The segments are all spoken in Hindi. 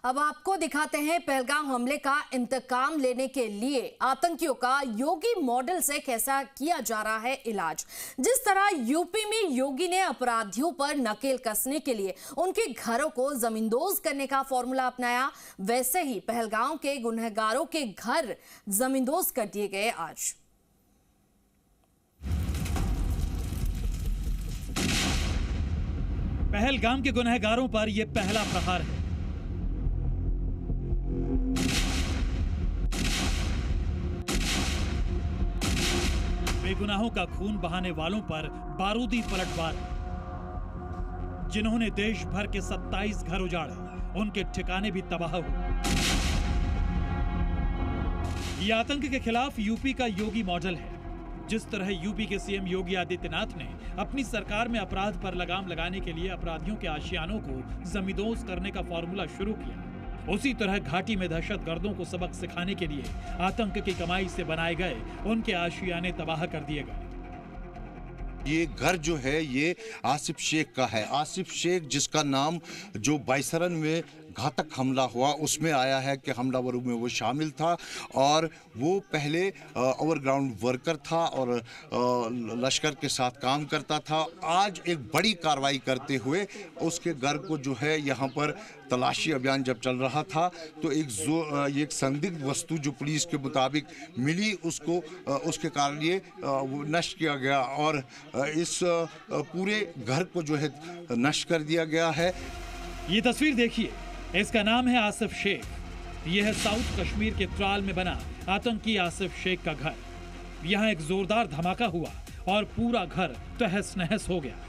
अब आपको दिखाते हैं पहलगाम हमले का इंतकाम लेने के लिए आतंकियों का योगी मॉडल से कैसा किया जा रहा है इलाज। जिस तरह यूपी में योगी ने अपराधियों पर नकेल कसने के लिए उनके घरों को जमींदोज करने का फॉर्मूला अपनाया, वैसे ही पहलगाम के गुनहगारों के घर जमींदोज कर दिए गए। आज पहलगाम के गुनहगारों पर यह पहला प्रहार है। बेगुनाहों का खून बहाने वालों पर बारूदी पलटवार, जिन्होंने देश भर के 27 घर उजाड़े, उनके ठिकाने भी तबाह हुए। यह आतंक के खिलाफ यूपी का योगी मॉडल है। जिस तरह यूपी के सीएम योगी आदित्यनाथ ने अपनी सरकार में अपराध पर लगाम लगाने के लिए अपराधियों के आशियानों को जमींदोज करने का फॉर्मूला शुरू किया, उसी तरह घाटी में दहशतगर्दों को सबक सिखाने के लिए आतंक की कमाई से बनाए गए उनके आशियाने तबाह कर दिए गए। ये घर जो है ये आसिफ शेख का है। आसिफ शेख जिसका नाम जो बाइसरन में घातक हमला हुआ उसमें आया है कि हमलावरों में वो शामिल था और वो पहले ओवरग्राउंड वर्कर था और लश्कर के साथ काम करता था। आज एक बड़ी कार्रवाई करते हुए उसके घर को जो है यहाँ पर तलाशी अभियान जब चल रहा था तो एक संदिग्ध वस्तु जो पुलिस के मुताबिक मिली उसको उसके कारण ये नष्ट किया गया और इस पूरे घर को जो है नष्ट कर दिया गया है। ये तस्वीर देखिए, इसका नाम है आसिफ शेख। यह है साउथ कश्मीर के त्राल में बना आतंकी आसिफ शेख का घर। यहाँ एक जोरदार धमाका हुआ और पूरा घर तहस नहस हो गया।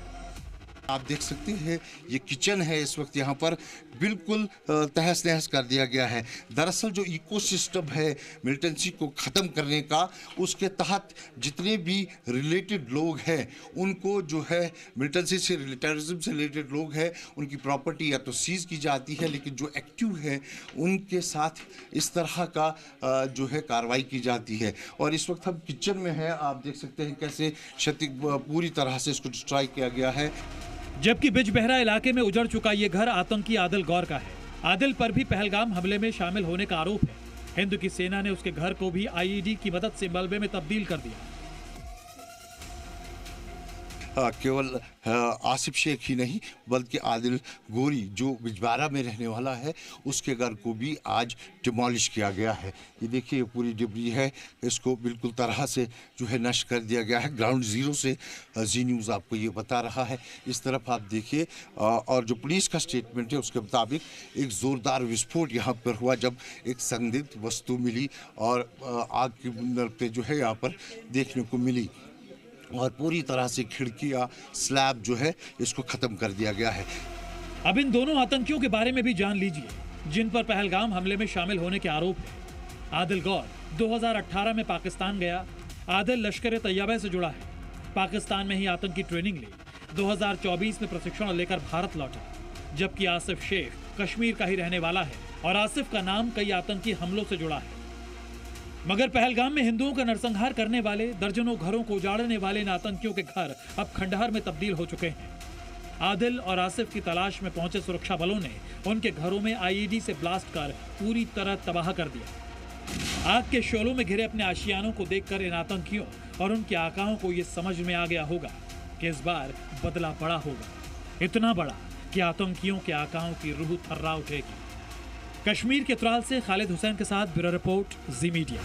आप देख सकते हैं ये किचन है, इस वक्त यहाँ पर बिल्कुल तहस नहस कर दिया गया है। दरअसल जो इकोसिस्टम है मिलिटेंसी को ख़त्म करने का, उसके तहत जितने भी रिलेटेड लोग हैं उनको जो है मिलिटेंसी से टेररिज्म से रिलेटेड लोग हैं उनकी प्रॉपर्टी या तो सीज की जाती है, लेकिन जो एक्टिव है उनके साथ इस तरह का जो है कार्रवाई की जाती है। और इस वक्त हम किचन में हैं, आप देख सकते हैं कैसे क्षति पूरी तरह से इसको डिस्ट्रॉय किया गया है। जबकि बिजबहरा इलाके में उजड़ चुका ये घर आतंकी आदिल गौर का है। आदिल पर भी पहलगाम हमले में शामिल होने का आरोप है। हिंद की सेना ने उसके घर को भी आईईडी की मदद से मलबे में तब्दील कर दिया। केवल आसिफ शेख ही नहीं बल्कि आदिल गोरी जो बिजबहरा में रहने वाला है उसके घर को भी आज डिमोलिश किया गया है। ये देखिए पूरी डिब्री है, इसको बिल्कुल तरह से जो है नष्ट कर दिया गया है। ग्राउंड जीरो से जी न्यूज़ आपको ये बता रहा है। इस तरफ आप देखिए और जो पुलिस का स्टेटमेंट है उसके मुताबिक एक ज़ोरदार विस्फोट यहाँ पर हुआ जब एक संदिग्ध वस्तु मिली और आग की बुंदे जो है यहाँ पर देखने को मिली और पूरी तरह से खिड़कियां स्लैब जो है इसको खत्म कर दिया गया है। अब इन दोनों आतंकियों के बारे में भी जान लीजिए जिन पर पहलगाम हमले में शामिल होने के आरोप है। आदिल गौर 2018 में पाकिस्तान गया। आदिल लश्कर तैयबा से जुड़ा है। पाकिस्तान में ही आतंकी ट्रेनिंग ली। 2024 में प्रशिक्षण लेकर भारत लौटा। जबकि आसिफ शेख कश्मीर का ही रहने वाला है और आसिफ का नाम कई आतंकी हमलों से जुड़ा है। मगर पहलगाम में हिंदुओं का नरसंहार करने वाले, दर्जनों घरों को उजाड़ने वाले इन आतंकियों के घर अब खंडहर में तब्दील हो चुके हैं। आदिल और आसिफ की तलाश में पहुंचे सुरक्षा बलों ने उनके घरों में आईईडी से ब्लास्ट कर पूरी तरह तबाह कर दिया। आग के शोलों में घिरे अपने आशियानों को देखकर इन आतंकियों और उनके आकाओं को यह समझ में आ गया होगा कि इस बार बदला बड़ा होगा, इतना बड़ा कि आतंकियों के आकाओं की रूह थर्रा उठेगी। कश्मीर के त्राल से खालिद हुसैन के साथ ब्यूरो रिपोर्ट, जी मीडिया।